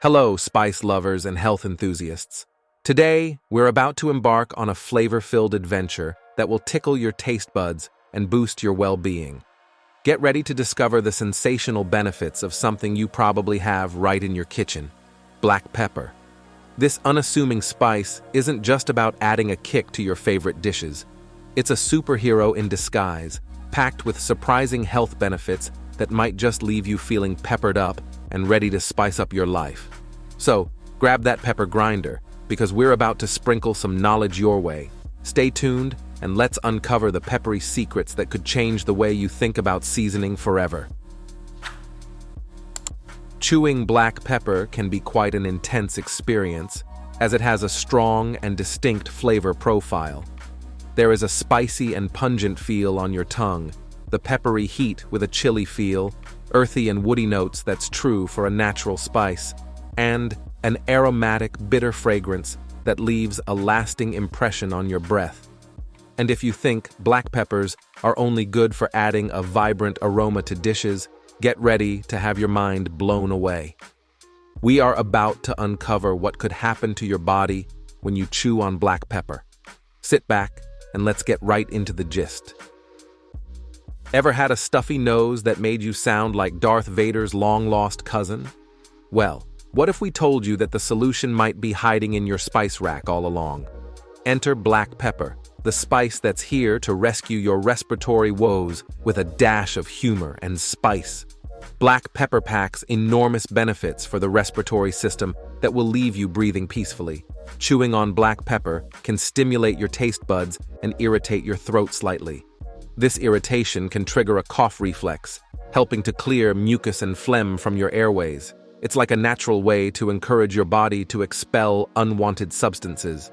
Hello, spice lovers and health enthusiasts. Today, we're about to embark on a flavor-filled adventure that will tickle your taste buds and boost your well-being. Get ready to discover the sensational benefits of something you probably have right in your kitchen: black pepper. This unassuming spice isn't just about adding a kick to your favorite dishes. It's a superhero in disguise, packed with surprising health benefits that might just leave you feeling peppered up and ready to spice up your life. So, grab that pepper grinder, because we're about to sprinkle some knowledge your way. Stay tuned, and let's uncover the peppery secrets that could change the way you think about seasoning forever. Chewing black pepper can be quite an intense experience, as it has a strong and distinct flavor profile. There is a spicy and pungent feel on your tongue, the peppery heat with a chili feel, earthy and woody notes that's true for a natural spice, and an aromatic, bitter fragrance that leaves a lasting impression on your breath. And if you think black peppers are only good for adding a vibrant aroma to dishes, get ready to have your mind blown away. We are about to uncover what could happen to your body when you chew on black pepper. Sit back and let's get right into the gist. Ever had a stuffy nose that made you sound like Darth Vader's long-lost cousin? Well, what if we told you that the solution might be hiding in your spice rack all along? Enter black pepper, the spice that's here to rescue your respiratory woes with a dash of humor and spice. Black pepper packs enormous benefits for the respiratory system that will leave you breathing peacefully. Chewing on black pepper can stimulate your taste buds and irritate your throat slightly. This irritation can trigger a cough reflex, helping to clear mucus and phlegm from your airways. It's like a natural way to encourage your body to expel unwanted substances.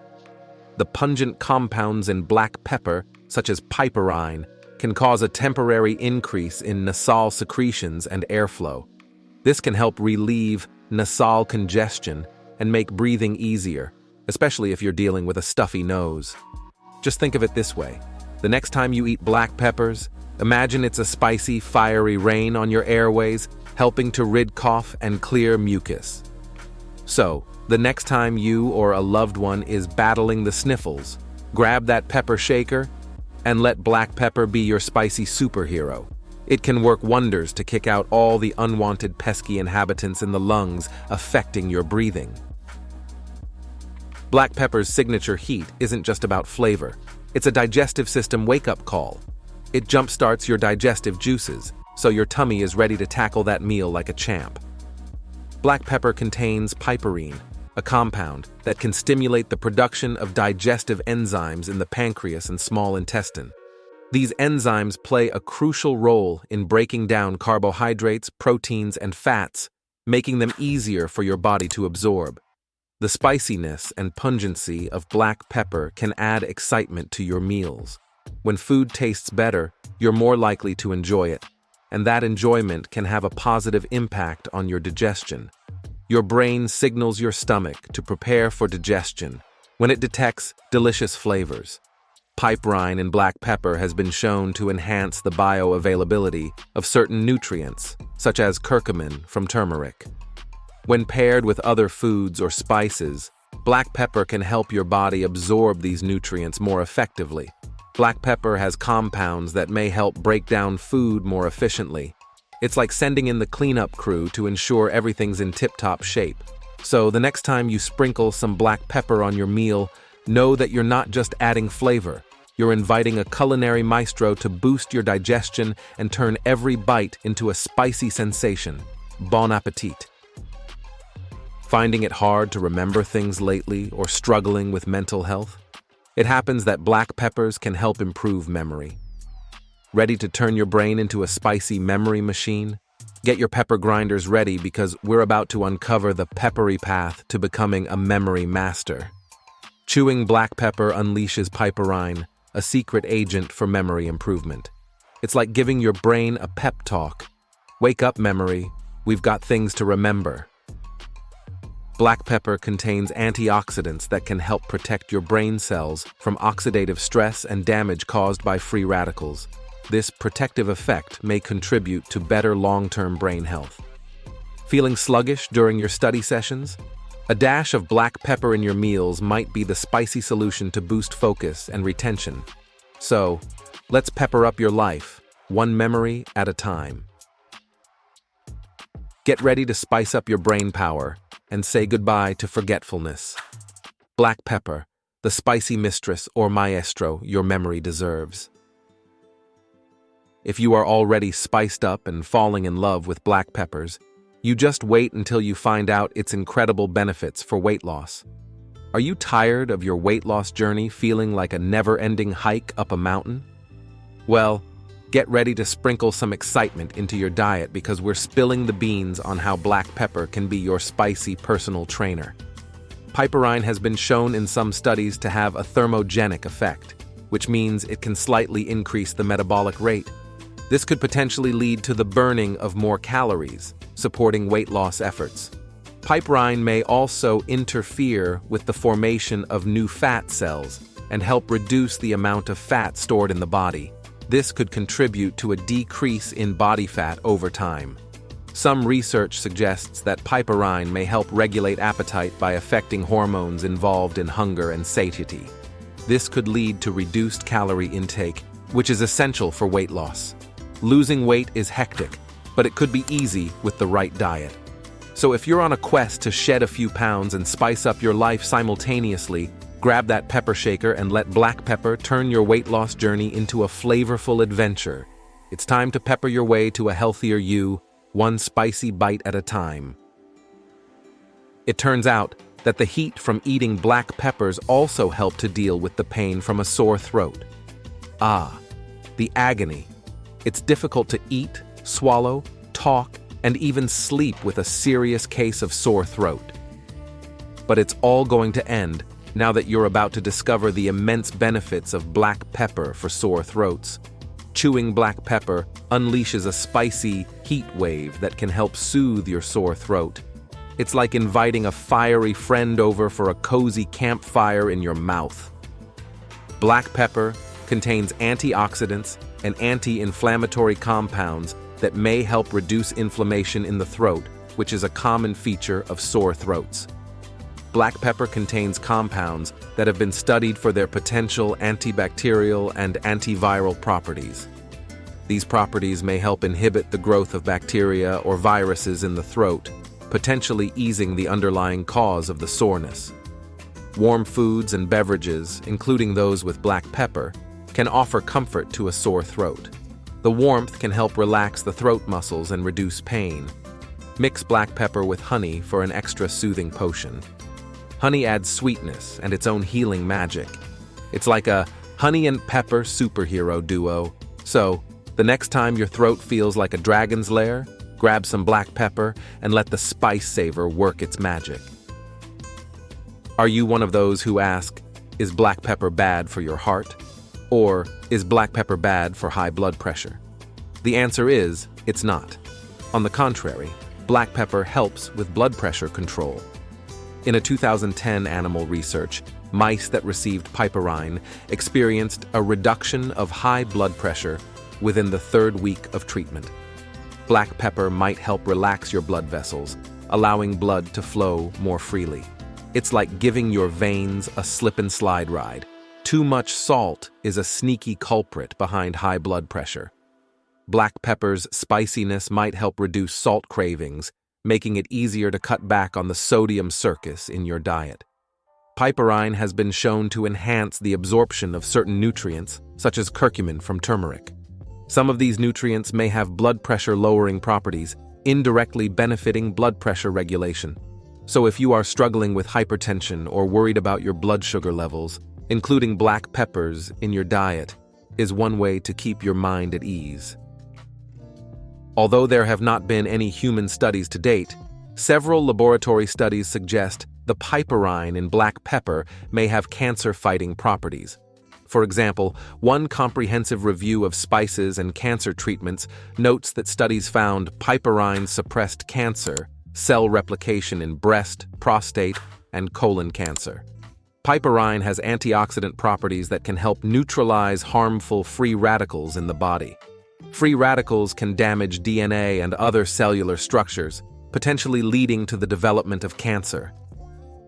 The pungent compounds in black pepper, such as piperine, can cause a temporary increase in nasal secretions and airflow. This can help relieve nasal congestion and make breathing easier, especially if you're dealing with a stuffy nose. Just think of it this way. The next time you eat black peppers, imagine it's a spicy, fiery rain on your airways, helping to rid cough and clear mucus. So, the next time you or a loved one is battling the sniffles, grab that pepper shaker and let black pepper be your spicy superhero. It can work wonders to kick out all the unwanted pesky inhabitants in the lungs affecting your breathing. Black pepper's signature heat isn't just about flavor. It's a digestive system wake-up call. It jumpstarts your digestive juices, so your tummy is ready to tackle that meal like a champ. Black pepper contains piperine, a compound that can stimulate the production of digestive enzymes in the pancreas and small intestine. These enzymes play a crucial role in breaking down carbohydrates, proteins, and fats, making them easier for your body to absorb. The spiciness and pungency of black pepper can add excitement to your meals. When food tastes better, you're more likely to enjoy it, and that enjoyment can have a positive impact on your digestion. Your brain signals your stomach to prepare for digestion when it detects delicious flavors. Piperine in black pepper has been shown to enhance the bioavailability of certain nutrients, such as curcumin from turmeric. When paired with other foods or spices, black pepper can help your body absorb these nutrients more effectively. Black pepper has compounds that may help break down food more efficiently. It's like sending in the cleanup crew to ensure everything's in tip-top shape. So the next time you sprinkle some black pepper on your meal, know that you're not just adding flavor. You're inviting a culinary maestro to boost your digestion and turn every bite into a spicy sensation. Bon appetit! Finding it hard to remember things lately or struggling with mental health? It happens that black peppers can help improve memory. Ready to turn your brain into a spicy memory machine? Get your pepper grinders ready, because we're about to uncover the peppery path to becoming a memory master. Chewing black pepper unleashes piperine, a secret agent for memory improvement. It's like giving your brain a pep talk. Wake up, memory. We've got things to remember. Black pepper contains antioxidants that can help protect your brain cells from oxidative stress and damage caused by free radicals. This protective effect may contribute to better long-term brain health. Feeling sluggish during your study sessions? A dash of black pepper in your meals might be the spicy solution to boost focus and retention. So, let's pepper up your life, one memory at a time. Get ready to spice up your brain power and say goodbye to forgetfulness. Black pepper, the spicy mistress or maestro your memory deserves. If you are already spiced up and falling in love with black peppers, you just wait until you find out its incredible benefits for weight loss. Are you tired of your weight loss journey feeling like a never-ending hike up a mountain? Well, get ready to sprinkle some excitement into your diet because we're spilling the beans on how black pepper can be your spicy personal trainer. Piperine has been shown in some studies to have a thermogenic effect, which means it can slightly increase the metabolic rate. This could potentially lead to the burning of more calories, supporting weight loss efforts. Piperine may also interfere with the formation of new fat cells and help reduce the amount of fat stored in the body. This could contribute to a decrease in body fat over time. Some research suggests that piperine may help regulate appetite by affecting hormones involved in hunger and satiety. This could lead to reduced calorie intake, which is essential for weight loss. Losing weight is hectic, but it could be easy with the right diet. So if you're on a quest to shed a few pounds and spice up your life simultaneously, grab that pepper shaker and let black pepper turn your weight loss journey into a flavorful adventure. It's time to pepper your way to a healthier you, one spicy bite at a time. It turns out that the heat from eating black peppers also help to deal with the pain from a sore throat. The agony. It's difficult to eat, swallow, talk, and even sleep with a serious case of sore throat. But it's all going to end now that you're about to discover the immense benefits of black pepper for sore throats. Chewing black pepper unleashes a spicy heat wave that can help soothe your sore throat. It's like inviting a fiery friend over for a cozy campfire in your mouth. Black pepper contains antioxidants and anti-inflammatory compounds that may help reduce inflammation in the throat, which is a common feature of sore throats. Black pepper contains compounds that have been studied for their potential antibacterial and antiviral properties. These properties may help inhibit the growth of bacteria or viruses in the throat, potentially easing the underlying cause of the soreness. Warm foods and beverages, including those with black pepper, can offer comfort to a sore throat. The warmth can help relax the throat muscles and reduce pain. Mix black pepper with honey for an extra soothing potion. Honey adds sweetness and its own healing magic. It's like a honey and pepper superhero duo. So, the next time your throat feels like a dragon's lair, grab some black pepper and let the spice saver work its magic. Are you one of those who ask, is black pepper bad for your heart? Or is black pepper bad for high blood pressure? The answer is, it's not. On the contrary, black pepper helps with blood pressure control. In a 2010 animal research, mice that received piperine experienced a reduction of high blood pressure within the 3rd week of treatment. Black pepper might help relax your blood vessels, allowing blood to flow more freely. It's like giving your veins a slip-and-slide ride. Too much salt is a sneaky culprit behind high blood pressure. Black pepper's spiciness might help reduce salt cravings, making it easier to cut back on the sodium circus in your diet. Piperine has been shown to enhance the absorption of certain nutrients, such as curcumin from turmeric. Some of these nutrients may have blood pressure-lowering properties, indirectly benefiting blood pressure regulation. So if you are struggling with hypertension or worried about your blood sugar levels, including black peppers in your diet is one way to keep your mind at ease. Although there have not been any human studies to date, several laboratory studies suggest the piperine in black pepper may have cancer-fighting properties. For example, one comprehensive review of spices and cancer treatments notes that studies found piperine suppressed cancer, cell replication in breast, prostate, and colon cancer. Piperine has antioxidant properties that can help neutralize harmful free radicals in the body. Free radicals can damage DNA and other cellular structures, potentially leading to the development of cancer.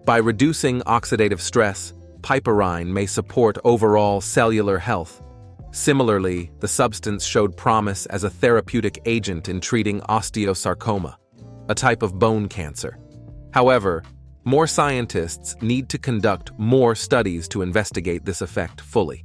By reducing oxidative stress, piperine may support overall cellular health. Similarly, the substance showed promise as a therapeutic agent in treating osteosarcoma, a type of bone cancer. However, more scientists need to conduct more studies to investigate this effect fully.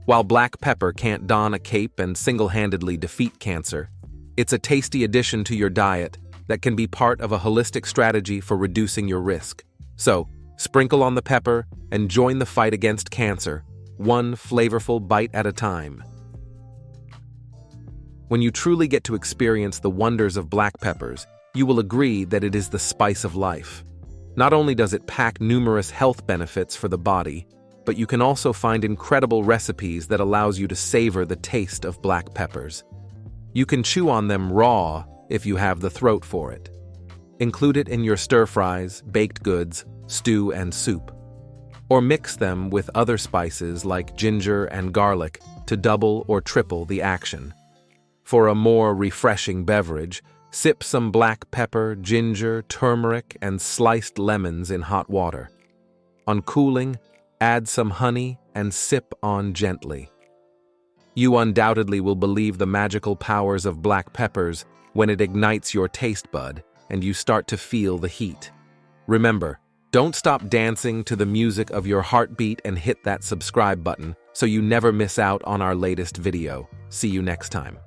While black pepper can't don a cape and single-handedly defeat cancer, it's a tasty addition to your diet that can be part of a holistic strategy for reducing your risk. So, sprinkle on the pepper and join the fight against cancer, one flavorful bite at a time. When you truly get to experience the wonders of black peppers, you will agree that it is the spice of life. Not only does it pack numerous health benefits for the body, but you can also find incredible recipes that allows you to savor the taste of black peppers. You can chew on them raw if you have the throat for it. Include it in your stir-fries, baked goods, stew, and soup. Or mix them with other spices like ginger and garlic to double or triple the action. For a more refreshing beverage, sip some black pepper, ginger, turmeric, and sliced lemons in hot water. On cooling, add some honey and sip on gently. You undoubtedly will believe the magical powers of black peppers when it ignites your taste bud and you start to feel the heat. Remember, don't stop dancing to the music of your heartbeat and hit that subscribe button so you never miss out on our latest video. See you next time.